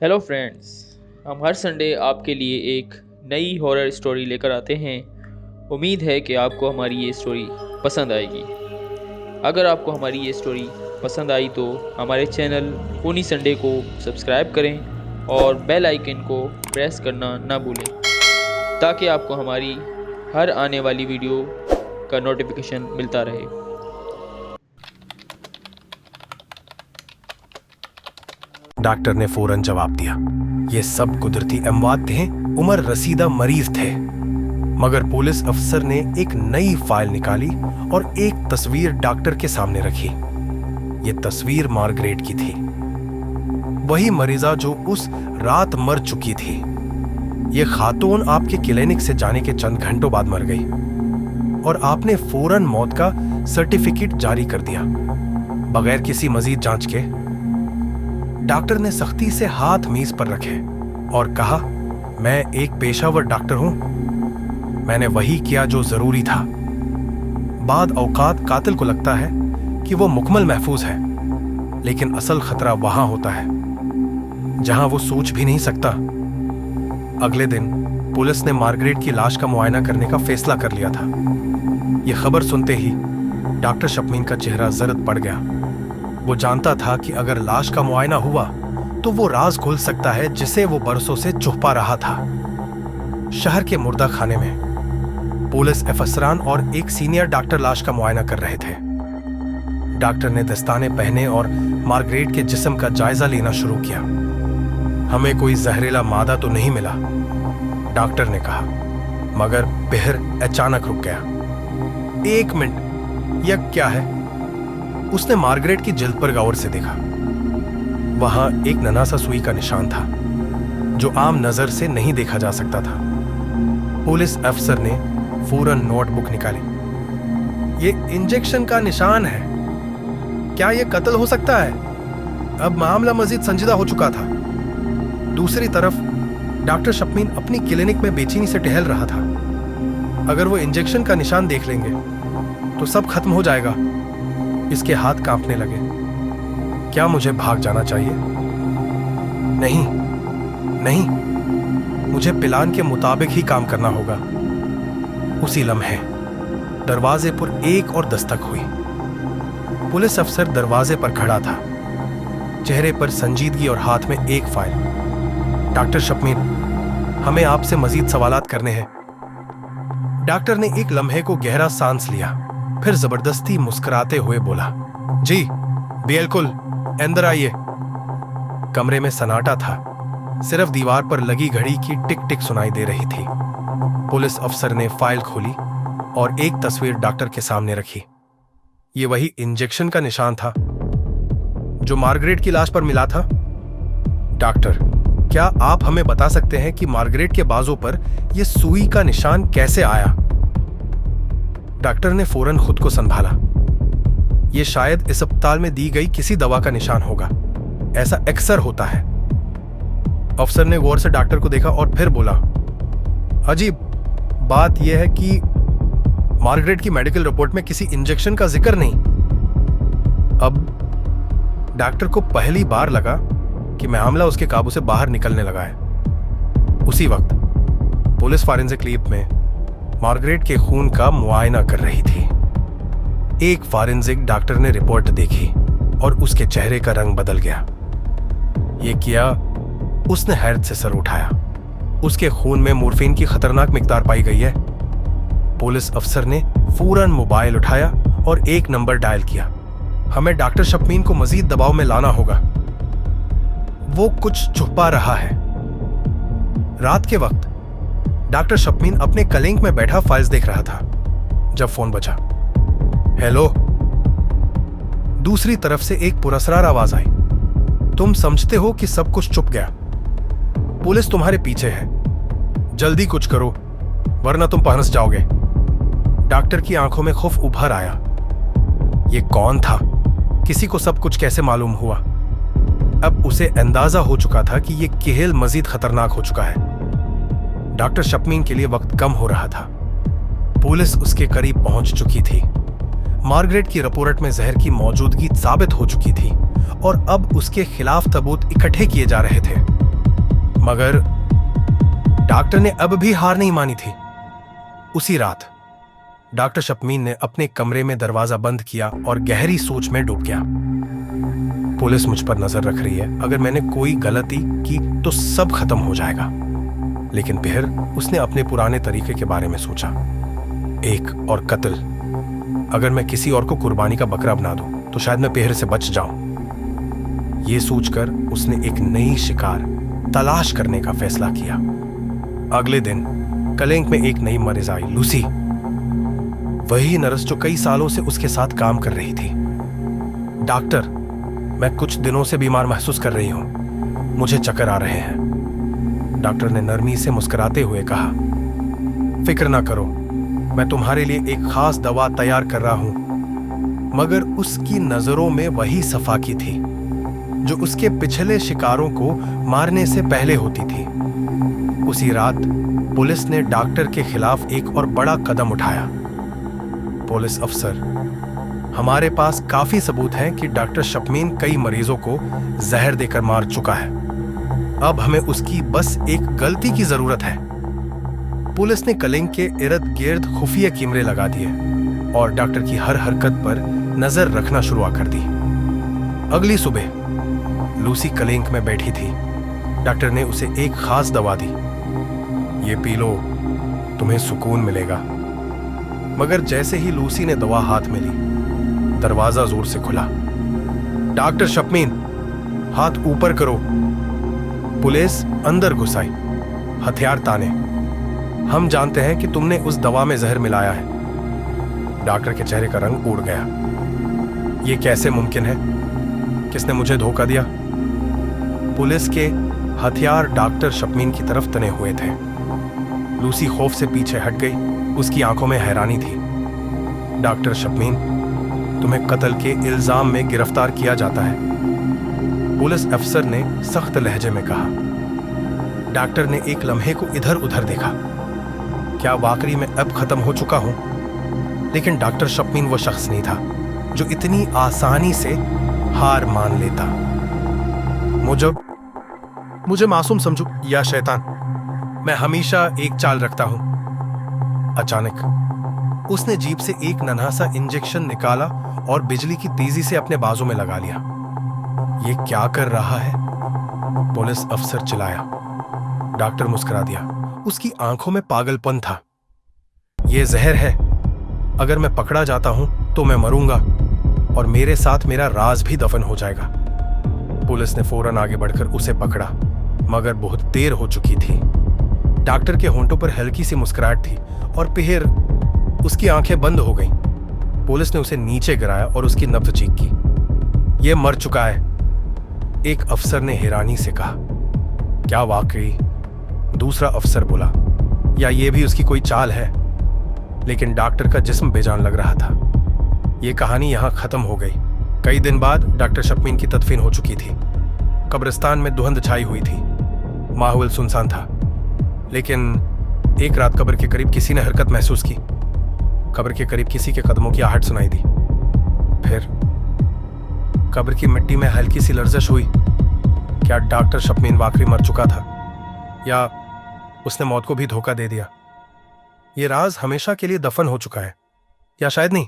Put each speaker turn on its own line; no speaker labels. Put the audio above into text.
Hello friends. हम हर Sunday आपके लिए एक नई हॉरर स्टोरी लेकर आते हैं। उम्मीद है कि आपको हमारी ये स्टोरी पसंद आएगी। अगर आपको हमारी ये स्टोरी पसंद आई तो हमारे चैनल फनी संडे को सब्सक्राइब करें और बेल आइकन को प्रेस करना ना भूलें ताकि आपको हमारी हर आने वाली वीडियो का नोटिफिकेशन मिलता रहे।
डॉक्टर ने फौरन जवाब दिया। ये सब कुदरती अमवात थे, उमर रसीदा मरीज थे। मगर पुलिस अफसर ने एक नई फाइल निकाली और एक तस्वीर डॉक्टर के सामने रखी। ये तस्वीर मार्गरेट की थी, वही मरीजा जो उस रात मर चुकी थी। ये खातून आपके क्लिनिक से जाने के चंद घंटों बाद मर गई और आपने फौरन मौत का सर्टिफिकेट जारी कर दिया बगैर किसी मजीद जांच के। डॉक्टर ने सख्ती से हाथ मेज पर रखे और कहा, मैं एक पेशावर डॉक्टर हूं। मैंने वही किया जो जरूरी था। बाद औकात कातिल को लगता है कि वो मुकम्मल महफूज है, लेकिन असल खतरा वहां होता है जहां वो सोच भी नहीं सकता। अगले दिन पुलिस ने मार्गरेट की लाश का मुआयना करने का फैसला कर लिया था। यह खबर सुनते ही डॉक्टर शपमीन का चेहरा जर्द पड़ गया। वो जानता था कि अगर लाश का मुआयना हुआ तो वो राज खुल सकता है जिसे वो बरसों से छुपा रहा था। शहर के मुर्दा खाने में पुलिस अफसरान और एक सीनियर डॉक्टर लाश का मुआयना कर रहे थे। डॉक्टर ने दस्ताने पहने और मार्गरेट के जिस्म का जायजा लेना शुरू किया। हमें कोई जहरीला मादा तो नहीं मिला, डॉक्टर ने कहा, मगर पहर अचानक रुक गया। 1 मिनट, यह क्या है? उसने मार्गरेट की जिल्द पर गौर से देखा। वहां एक नन्हा सा सुई का निशान था जो आम नजर से नहीं देखा जा सकता था। पुलिस अफसर ने फौरन नोटबुक निकाली। ये इंजेक्शन का निशान है। क्या यह कत्ल हो सकता है? अब मामला मजीद संजीदा हो चुका था। दूसरी तरफ डॉक्टर शपमीन अपनी क्लिनिक में बेचैनी से टहल रहा था। अगर वो इंजेक्शन का निशान देख लेंगे तो सब खत्म हो जाएगा। इसके हाथ कांपने लगे। क्या मुझे भाग जाना चाहिए? नहीं नहीं, मुझे प्लान के मुताबिक ही काम करना होगा। उसी लम्हे दरवाजे पर एक और दस्तक हुई। पुलिस अफसर दरवाजे पर खड़ा था, चेहरे पर संजीदगी और हाथ में एक फाइल। डॉक्टर शपमीन, हमें आपसे मजीद सवालात करने हैं। डॉक्टर ने एक लम्हे को गहरा सांस लिया, फिर जबरदस्ती मुस्कुराते हुए बोला, जी बिल्कुल, अंदर आइए। कमरे में सन्नाटा था, सिर्फ दीवार पर लगी घड़ी की टिक टिक सुनाई दे रही थी। पुलिस अफसर ने फाइल खोली और एक तस्वीर डॉक्टर के सामने रखी। यह वही इंजेक्शन का निशान था जो मार्गरेट की लाश पर मिला था। डॉक्टर, क्या आप हमें बता सकते हैं कि मार्गरेट के बाजू पर यह सुई का निशान कैसे आया? डॉक्टर ने फौरन खुद को संभाला। यह शायद इस अस्पताल में दी गई किसी दवा का निशान होगा। ऐसा अक्सर होता है। अफसर ने गौर से डॉक्टर को देखा और फिर बोला, अजीब बात यह है कि मार्गरेट की मेडिकल रिपोर्ट में किसी इंजेक्शन का जिक्र नहीं। अब डॉक्टर को पहली बार लगा कि मामला उसके काबू से बाहर निकलने लगा है। उसी वक्त पुलिस फॉरेंसिक लैब में मार्गरेट के खून का मुआयना कर रही थी। एक फॉरेंसिक डॉक्टर ने रिपोर्ट देखी और उसके चेहरे का रंग बदल गया। यह किया, उसने हैरत से सर उठाया। उसके खून में मोर्फिन की खतरनाक मिकदार पाई गई है। पुलिस अफसर ने फौरन मोबाइल उठाया और एक नंबर डायल किया। हमें डॉक्टर शपमीन को मजीद दबाव में लाना होगा। वो कुछ छुपा रहा है। रात के वक्त डॉक्टर शपमीन अपने क्लिनिक में बैठा फाइल्स देख रहा था जब फोन बजा। हेलो। दूसरी तरफ से एक पुरस्कार आवाज आई, तुम समझते हो कि सब कुछ छुप गया। पुलिस तुम्हारे पीछे है, जल्दी कुछ करो वरना तुम पहनस जाओगे। डॉक्टर की आंखों में खौफ उभर आया। यह कौन था? किसी को सब कुछ कैसे मालूम हुआ? अब उसे अंदाजा हो चुका था कि यह खेल मजीद खतरनाक हो चुका है। डॉक्टर शपमीन के लिए वक्त कम हो रहा था। पुलिस उसके करीब पहुंच चुकी थी। मार्गरेट की रिपोर्ट में जहर की मौजूदगी साबित हो चुकी थी और अब उसके खिलाफ सबूत इकट्ठे किए जा रहे थे। मगर डॉक्टर ने अब भी हार नहीं मानी थी। उसी रात डॉक्टर शपमीन ने अपने कमरे में दरवाजा बंद किया और गहरी सोच में डूब गया। पुलिस मुझ पर नजर रख रही है, अगर मैंने कोई गलती की तो सब खत्म हो जाएगा। लेकिन फिर उसने अपने पुराने तरीके के बारे में सोचा, एक और कत्ल। अगर मैं किसी और को कुर्बानी का बकरा बना दूं तो शायद मैं पेहर से बच जाऊं। यह सोचकर उसने एक नई शिकार तलाश करने का फैसला किया। अगले दिन कलेंक में एक नई मरीज आई, लूसी। वही नर्स जो कई सालों से उसके साथ काम कर रही थी। डॉक्टर, मैं कुछ दिनों से बीमार महसूस कर रही हूं, मुझे चक्कर आ रहे हैं। डॉक्टर ने नरमी से मुस्कुराते हुए कहा, फिक्र ना करो, मैं तुम्हारे लिए एक खास दवा तैयार कर रहा हूं। मगर उसकी नजरों में वही सफाकी थी जो उसके पिछले शिकारों को मारने से पहले होती थी। उसी रात पुलिस ने डॉक्टर के खिलाफ एक और बड़ा कदम उठाया। पुलिस अफसर, हमारे पास काफी सबूत हैं कि डॉक्टर शपमीन कई मरीजों को जहर देकर मार चुका है। अब हमें उसकी बस एक गलती की जरूरत है। पुलिस ने कलेंक के इर्द गिर्द खुफिया कैमरे लगा दिए और डॉक्टर की हर हरकत पर नजर रखना शुरू कर दी। अगली सुबह लूसी कलेंक में बैठी थी। डॉक्टर ने उसे एक खास दवा दी। ये पी लो, तुम्हें सुकून मिलेगा। मगर जैसे ही लूसी ने दवा हाथ में ली, दरवाजा जोर से खुला। डॉक्टर शपमीन, हाथ ऊपर करो। पुलिस अंदर घुस आई, हथियार ताने। हम जानते हैं कि तुमने उस दवा में जहर मिलाया है। डॉक्टर के चेहरे का रंग उड़ गया। यह कैसे मुमकिन है? किसने मुझे धोखा दिया? पुलिस के हथियार डॉक्टर शपमीन की तरफ तने हुए थे। लूसी खौफ से पीछे हट गई। उसकी आंखों में हैरानी थी। डॉक्टर शपमीन, तुम्हें कत्ल के इल्जाम में गिरफ्तार किया जाता है, पुलिस अफसर ने सख्त लहजे में कहा। डॉक्टर ने एक लम्हे को इधर उधर देखा। क्या वाकई मैं अब खत्म हो चुका हूं? लेकिन डॉक्टर शपमीन वो शख्स नहीं था जो इतनी आसानी से हार मान लेता। मुझे मासूम समझो या शैतान, मैं हमेशा एक चाल रखता हूं। अचानक उसने जीप से एक नन्हा सा इंजेक्शन निकाला और बिजली की तेजी से अपने बाजू में लगा लिया। ये क्या कर रहा है? पुलिस अफसर चिल्लाया। डॉक्टर मुस्कुरा दिया। उसकी आंखों में पागलपन था। यह जहर है। अगर मैं पकड़ा जाता हूं तो मैं मरूंगा और मेरे साथ मेरा राज भी दफन हो जाएगा। पुलिस ने फौरन आगे बढ़कर उसे पकड़ा, मगर बहुत देर हो चुकी थी। डॉक्टर के होंठों पर हल्की सी मुस्कुराहट थी और फिर उसकी आंखें बंद हो गईं। पुलिस ने उसे नीचे गिराया और उसकी नब्ज चेक की। यह मर चुका है, एक अफसर ने हैरानी से कहा। क्या वाकई? दूसरा अफसर बोला। या यह भी उसकी कोई चाल है? लेकिन डॉक्टर का जिस्म बेजान लग रहा था। यह कहानी यहां खत्म हो गई। कई दिन बाद डॉक्टर शपमीन की तदफीन हो चुकी थी। कब्रिस्तान में धुंध छाई हुई थी। माहौल सुनसान था। लेकिन एक रात कब्र के करीब किसी ने हरकत महसूस की। कब्र के करीब किसी के कदमों की आहट सुनाई दी। फिर कब्र की मिट्टी में हल्की सी लर्जिश हुई। क्या डॉक्टर शपमीन वाकई मर चुका था या उसने मौत को भी धोखा दे दिया? यह राज हमेशा के लिए दफन हो चुका है, या शायद नहीं।